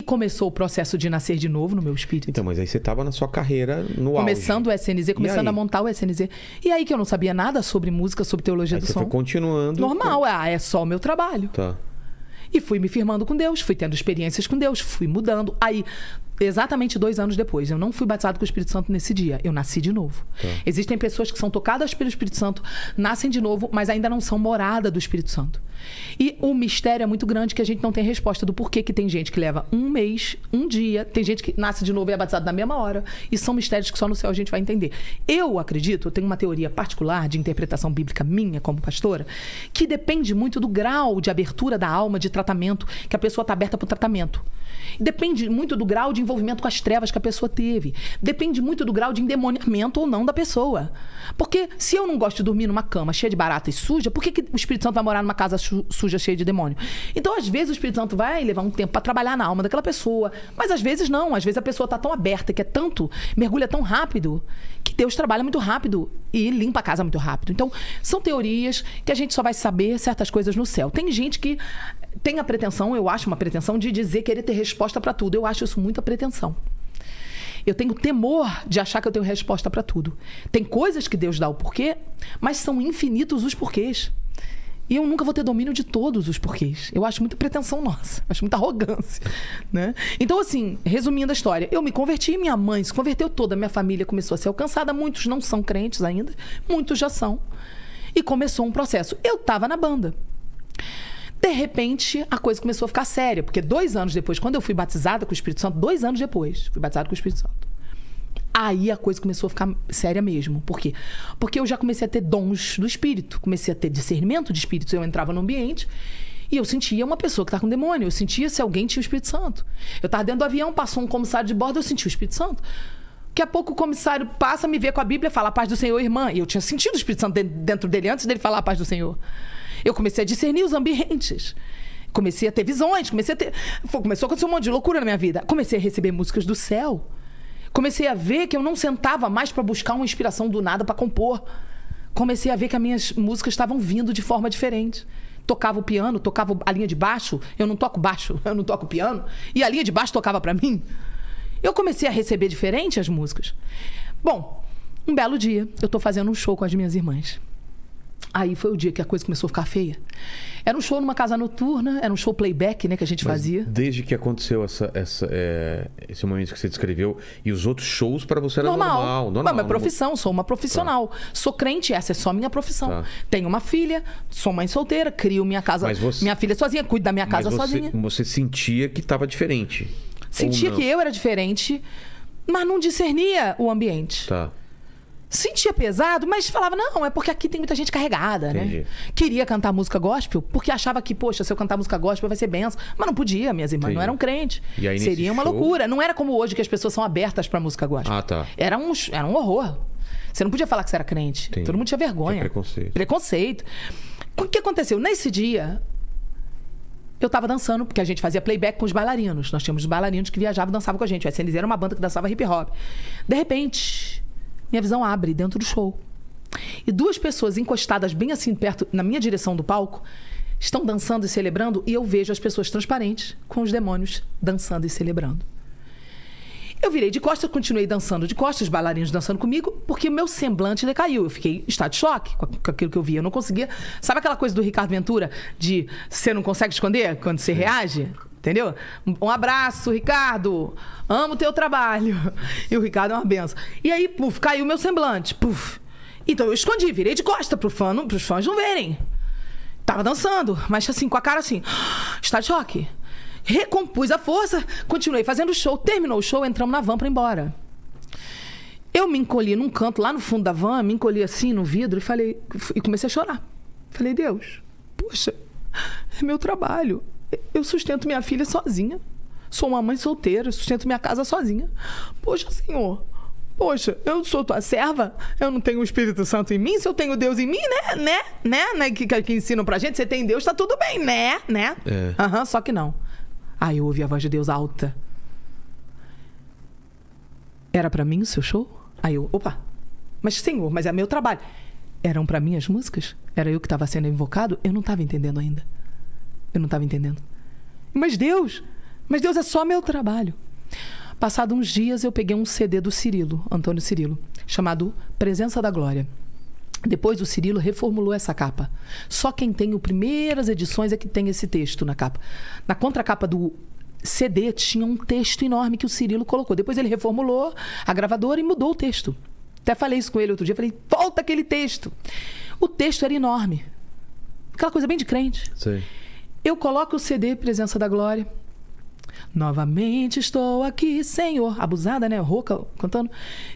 começou o processo de nascer de novo no meu espírito. Então, mas aí você estava na sua carreira no começando auge. o SNZ, começando a montar o SNZ. E aí que eu não sabia nada sobre música, sobre teologia Aí do você som. foi continuando. Normal, é só o meu trabalho. Tá. E fui me firmando com Deus, fui tendo experiências com Deus, fui mudando. Aí, exatamente 2 anos depois, eu não fui batizado com o Espírito Santo nesse dia, eu nasci de novo. Tá. Existem pessoas que são tocadas pelo Espírito Santo, nascem de novo, mas ainda não são morada do Espírito Santo. E o mistério é muito grande que a gente não tem resposta do porquê que tem gente que leva 1 mês, 1 dia, tem gente que nasce de novo e é batizado na mesma hora. E são mistérios que só no céu a gente vai entender. Eu acredito, eu tenho uma teoria particular de interpretação bíblica minha como pastora, que depende muito do grau de abertura da alma, de tratamento, que a pessoa está aberta para o tratamento. Depende muito do grau de envolvimento com as trevas que a pessoa teve. Depende muito do grau de endemoniamento ou não da pessoa. Porque se eu não gosto de dormir numa cama cheia de barata e suja, por que o Espírito Santo vai morar numa casa suja, cheia de demônio? Então, às vezes, o Espírito Santo vai levar um tempo para trabalhar na alma daquela pessoa. Mas, às vezes, não. Às vezes, a pessoa está tão aberta, que é tanto, mergulha tão rápido, que Deus trabalha muito rápido e limpa a casa muito rápido. Então, são teorias que a gente só vai saber certas coisas no céu. Tem gente que tem a pretensão, eu acho uma pretensão, de dizer querer ter resposta para tudo. Eu acho isso muita pretensão. Eu tenho temor de achar que eu tenho resposta para tudo. Tem coisas que Deus dá o porquê, mas são infinitos os porquês. E eu nunca vou ter domínio de todos os porquês. Eu acho muita pretensão nossa. Acho muita arrogância, né? Então, assim, resumindo a história. Eu me converti, minha mãe se converteu toda. Minha família começou a ser alcançada. Muitos não são crentes ainda. Muitos já são. E começou um processo. Eu estava na banda. De repente, a coisa começou a ficar séria. Porque 2 anos depois, quando eu fui batizada com o Espírito Santo, 2 anos depois, fui batizada com o Espírito Santo. Aí a coisa começou a ficar séria mesmo. Por quê? Porque eu já comecei a ter dons do Espírito. Comecei a ter discernimento de Espíritos. Eu entrava no ambiente e eu sentia uma pessoa que está com demônio. Eu sentia se alguém tinha o Espírito Santo. Eu estava dentro do avião, passou um comissário de bordo, eu senti o Espírito Santo. Daqui a pouco o comissário passa, me vê com a Bíblia e fala: a paz do Senhor, irmã. E eu tinha sentido o Espírito Santo dentro dele antes dele falar a paz do Senhor. Eu comecei a discernir os ambientes. Comecei a ter visões. Começou a acontecer um monte de loucura na minha vida. Comecei a receber músicas do céu. Comecei a ver que eu não sentava mais para buscar uma inspiração do nada para compor. Comecei a ver que as minhas músicas estavam vindo de forma diferente. Tocava o piano, tocava a linha de baixo. Eu não toco baixo, eu não toco piano. E a linha de baixo tocava para mim. Eu comecei a receber diferente as músicas. Bom, um belo dia, eu tô fazendo um show com as minhas irmãs. Aí foi o dia que a coisa começou a ficar feia. Era um show numa casa noturna, era um show playback, né, que a gente fazia. Desde que aconteceu esse momento que você descreveu, e os outros shows para você era normal. Mas minha profissão, sou uma profissional. Tá. Sou crente, essa é só minha profissão. Tá. Tenho uma filha, sou mãe solteira, crio minha casa, minha filha sozinha, cuido da minha casa sozinha. Você sentia que estava diferente? Sentia que eu era diferente, mas não discernia o ambiente. Tá. Sentia pesado, mas falava, não, é porque aqui tem muita gente carregada, entendi, né? Queria cantar música gospel, porque achava que, poxa, se eu cantar música gospel vai ser benção. Mas não podia, minhas irmãs não eram crentes. E aí, seria uma loucura. Não era como hoje, que as pessoas são abertas pra música gospel. Ah, tá. Era um horror. Você não podia falar que você era crente. Entendi. Todo mundo tinha vergonha. Tinha preconceito. O que aconteceu? Nesse dia, eu tava dançando, porque a gente fazia playback com os bailarinos. Nós tínhamos os bailarinos que viajavam e dançavam com a gente. O SNZ era uma banda que dançava hip hop. De repente, minha visão abre dentro do show. E 2 pessoas encostadas bem assim perto, na minha direção do palco, estão dançando e celebrando, e eu vejo as pessoas transparentes com os demônios dançando e celebrando. Eu virei de costas, continuei dançando de costas, os bailarinos dançando comigo, porque o meu semblante decaiu. Eu fiquei em estado de choque com aquilo que eu via. Eu não conseguia... Sabe aquela coisa do Ricardo Ventura, de você não consegue esconder quando você reage? Entendeu? Um abraço, Ricardo. Amo o teu trabalho. E o Ricardo é uma benção. E aí, puf, caiu o meu semblante. Puf. Então eu escondi, virei de costa pros fãs não verem. Tava dançando, mas assim, com a cara assim, está de choque. Recompus a força, continuei fazendo o show. Terminou o show, entramos na van pra ir embora. Eu me encolhi num canto, lá no fundo da van, me encolhi assim no vidro e comecei a chorar. Falei, Deus, poxa, é meu trabalho. Eu sustento minha filha sozinha. Sou uma mãe solteira, sustento minha casa sozinha. Poxa, Senhor, poxa, eu sou tua serva, eu não tenho o Espírito Santo em mim, se eu tenho Deus em mim, né? Que ensinam pra gente, você tem Deus, tá tudo bem, né? É. Só que não. Aí eu ouvi a voz de Deus alta. Era pra mim o seu show? Aí eu, opa, mas Senhor, mas é meu trabalho. Eram pra mim as músicas? Era eu que estava sendo invocado? Eu não estava entendendo ainda. Eu não estava entendendo. Mas Deus, Mas Deus é só meu trabalho. Passado uns dias, eu peguei um CD do Cirilo, Antônio Cirilo, chamado Presença da Glória. Depois o Cirilo reformulou essa capa. Só quem tem as primeiras edições é que tem esse texto na capa. Na contracapa do CD tinha um texto enorme que o Cirilo colocou. Depois ele reformulou a gravadora e mudou o texto. Até falei isso com ele outro dia. Falei, volta aquele texto. O texto era enorme. Aquela coisa bem de crente. Sim. Eu coloco o CD Presença da Glória. Novamente estou aqui, Senhor. Abusada, né? Rouca, cantando.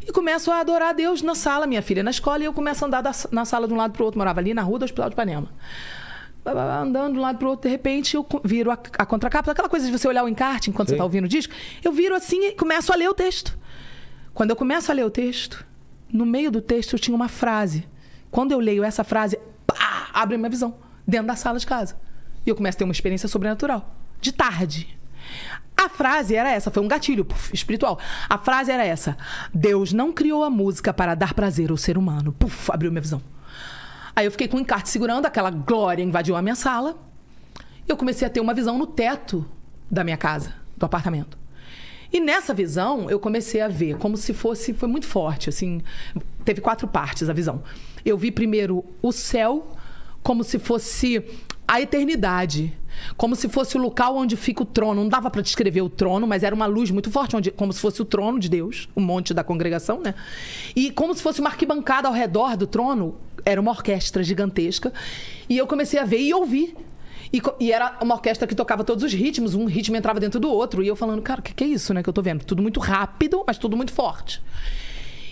E começo a adorar a Deus na sala, minha filha na escola. E eu começo a andar na sala de um lado para o outro. Morava ali na rua do Hospital de Ipanema. Andando de um lado para o outro. De repente, eu viro a contracapa. Aquela coisa de você olhar o encarte enquanto você está ouvindo o disco. Eu viro assim e começo a ler o texto. Quando eu começo a ler o texto, no meio do texto tinha uma frase. Quando eu leio essa frase, pá, abre minha visão. Dentro da sala de casa. E eu começo a ter uma experiência sobrenatural. De tarde. A frase era essa, foi um gatilho espiritual. A frase era essa: Deus não criou a música para dar prazer ao ser humano. Abriu minha visão. Aí eu fiquei com o encarte segurando, aquela glória invadiu a minha sala. Eu comecei a ter uma visão no teto da minha casa, do apartamento. E nessa visão, eu comecei a ver como se fosse... Foi muito forte, assim. Teve 4 partes a visão. Eu vi primeiro o céu como se fosse a eternidade. Como se fosse o local onde fica o trono. Não dava para descrever o trono, mas era uma luz muito forte, como se fosse o trono de Deus, o monte da congregação, né? E como se fosse uma arquibancada ao redor do trono, era uma orquestra gigantesca. E eu comecei a ver e ouvir. E era uma orquestra que tocava todos os ritmos, um ritmo entrava dentro do outro. E eu falando, cara, o que é isso, né, que eu tô vendo? Tudo muito rápido, mas tudo muito forte.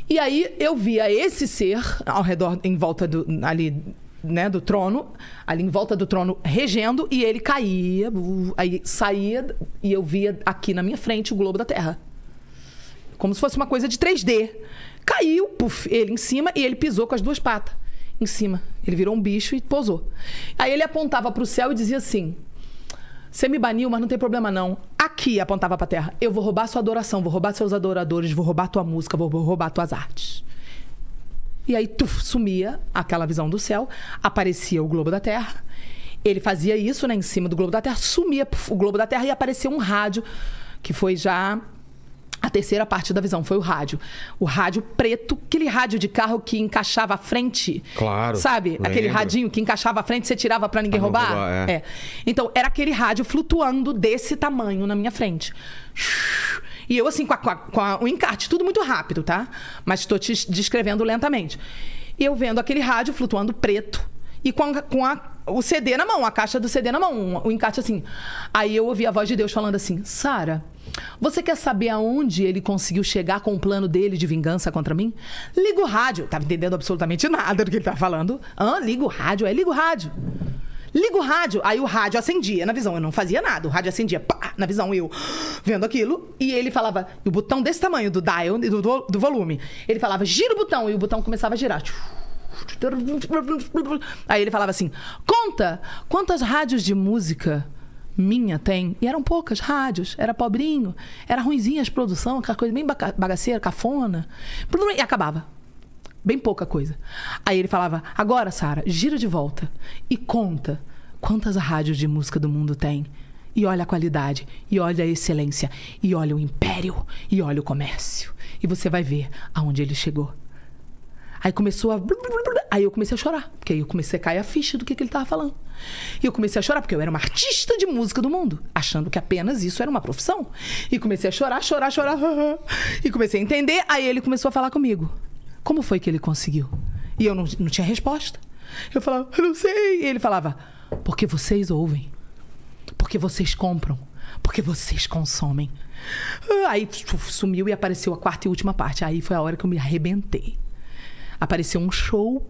E aí eu via esse ser ao redor, em volta ali, né, do trono, ali em volta do trono, regendo, e ele caía, aí saía, e eu via aqui na minha frente o globo da Terra. Como se fosse uma coisa de 3D. Caiu, ele em cima, e ele pisou com as 2 patas em cima. Ele virou um bicho e pousou. Aí ele apontava para o céu e dizia assim: você me baniu, mas não tem problema não. Aqui, apontava para a terra, eu vou roubar sua adoração, vou roubar seus adoradores, vou roubar tua música, vou roubar tuas artes. E aí, sumia aquela visão do céu, aparecia o globo da Terra. Ele fazia isso, né, em cima do globo da Terra, sumia o globo da Terra e aparecia um rádio, que foi já a terceira parte da visão, foi o rádio. O rádio preto, aquele rádio de carro que encaixava à frente. Claro. Sabe? Lembro. Aquele radinho que encaixava à frente, você tirava pra ninguém roubar. É. Então, era aquele rádio flutuando desse tamanho na minha frente. E eu, assim, com o encarte, tudo muito rápido, tá? Mas estou te descrevendo lentamente. E eu vendo aquele rádio flutuando preto e com o CD na mão, a caixa do CD na mão, o encarte assim. Aí eu ouvi a voz de Deus falando assim: Sara, você quer saber aonde ele conseguiu chegar com o plano dele de vingança contra mim? Liga o rádio. Tava entendendo absolutamente nada do que ele tava falando. Liga o rádio. Liga o rádio. Liga o rádio. Aí o rádio acendia na visão. Eu não fazia nada. O rádio acendia, pá, na visão. Eu vendo aquilo. E ele falava, o botão desse tamanho, do dial, do volume. Ele falava, gira o botão. E o botão começava a girar. Aí ele falava assim: conta quantas rádios de música minha tem. E eram poucas rádios, era pobrinho, era ruinzinha as produção, aquela coisa bem bagaceira, cafona, e acabava. Bem pouca coisa. Aí ele falava: agora, Sara, gira de volta e conta quantas rádios de música do mundo tem. E olha a qualidade, e olha a excelência, e olha o império, e olha o comércio. E você vai ver aonde ele chegou. Aí começou a... Aí eu comecei a chorar, porque aí eu comecei a cair a ficha do que ele estava falando. E eu comecei a chorar, porque eu era uma artista de música do mundo, achando que apenas isso era uma profissão. E comecei a chorar. E comecei a entender. Aí ele começou a falar comigo. Como foi que ele conseguiu? E eu não tinha resposta. Eu falava, eu não sei. E ele falava, porque vocês ouvem. Porque vocês compram. Porque vocês consomem. Aí sumiu e apareceu a 4ª e última parte. Aí foi a hora que eu me arrebentei. Apareceu um show,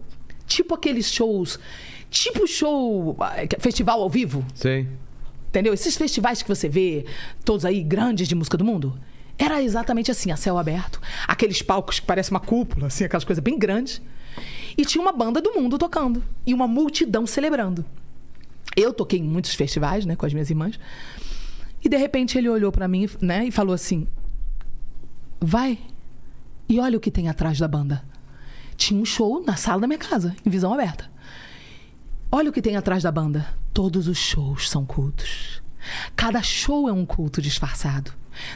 tipo aqueles shows, tipo show, festival ao vivo. Sim. Entendeu? Esses festivais que você vê, todos aí, grandes de música do mundo. Era exatamente assim, a céu aberto. Aqueles palcos que parecem uma cúpula, assim, aquelas coisas bem grandes. E tinha uma banda do mundo tocando. E uma multidão celebrando. Eu toquei em muitos festivais, né, com as minhas irmãs. E de repente ele olhou pra mim, né, e falou assim: vai e olha o que tem atrás da banda. Tinha um show na sala da minha casa, em visão aberta. Olha o que tem atrás da banda. Todos os shows são cultos. Cada show é um culto disfarçado.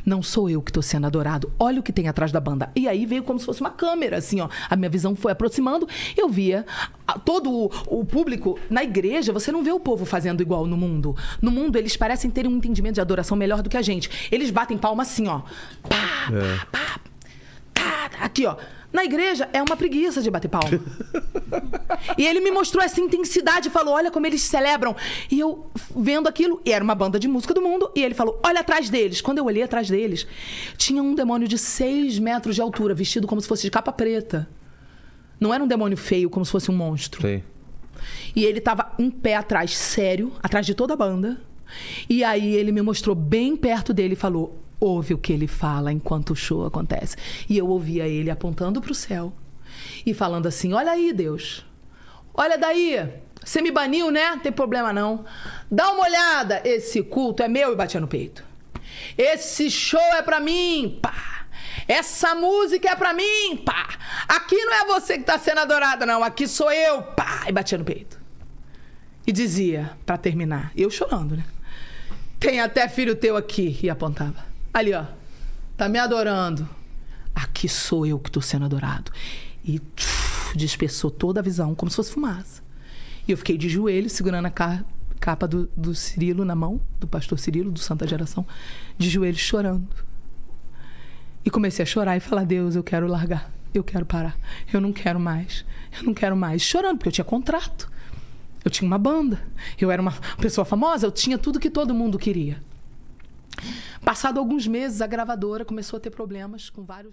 Não sou eu que estou sendo adorado. Olha o que tem atrás da banda. E aí veio como se fosse uma câmera, assim, ó. A minha visão foi aproximando. Eu via todo o público. Na igreja, você não vê o povo fazendo igual no mundo. No mundo, eles parecem ter um entendimento de adoração melhor do que a gente. Eles batem palma assim, ó. Pá, pá, pá. Tá, aqui, ó. Na igreja, é uma preguiça de bater palma. E ele me mostrou essa intensidade e falou, olha como eles celebram. E eu vendo aquilo, e era uma banda de música do mundo, e ele falou, olha atrás deles. Quando eu olhei atrás deles, tinha um demônio de 6 metros de altura, vestido como se fosse de capa preta. Não era um demônio feio, como se fosse um monstro. Sim. E ele tava em pé atrás, sério, atrás de toda a banda. E aí ele me mostrou bem perto dele e falou, ouve o que ele fala enquanto o show acontece. E eu ouvia ele apontando pro céu e falando assim, olha aí, Deus. Olha daí. Você me baniu, né? Não tem problema não. Dá uma olhada. Esse culto é meu, e batia no peito. Esse show é pra mim. Pá. Essa música é pra mim. Pá. Aqui não é você que tá sendo adorada, não. Aqui sou eu. Pá. E batia no peito. E dizia, pra terminar, eu chorando, né? Tem até filho teu aqui. E apontava. Ali, ó. Tá me adorando. Aqui sou eu que tô sendo adorado. E dispersou toda a visão, como se fosse fumaça. E eu fiquei de joelho, segurando a capa do Cirilo na mão, do pastor Cirilo, do Santa Geração, de joelho, chorando. E comecei a chorar e falar, Deus, eu quero largar. Eu quero parar. Eu não quero mais. Eu não quero mais. Chorando, porque eu tinha contrato. Eu tinha uma banda. Eu era uma pessoa famosa. Eu tinha tudo que todo mundo queria. Passado alguns meses, a gravadora começou a ter problemas com vários...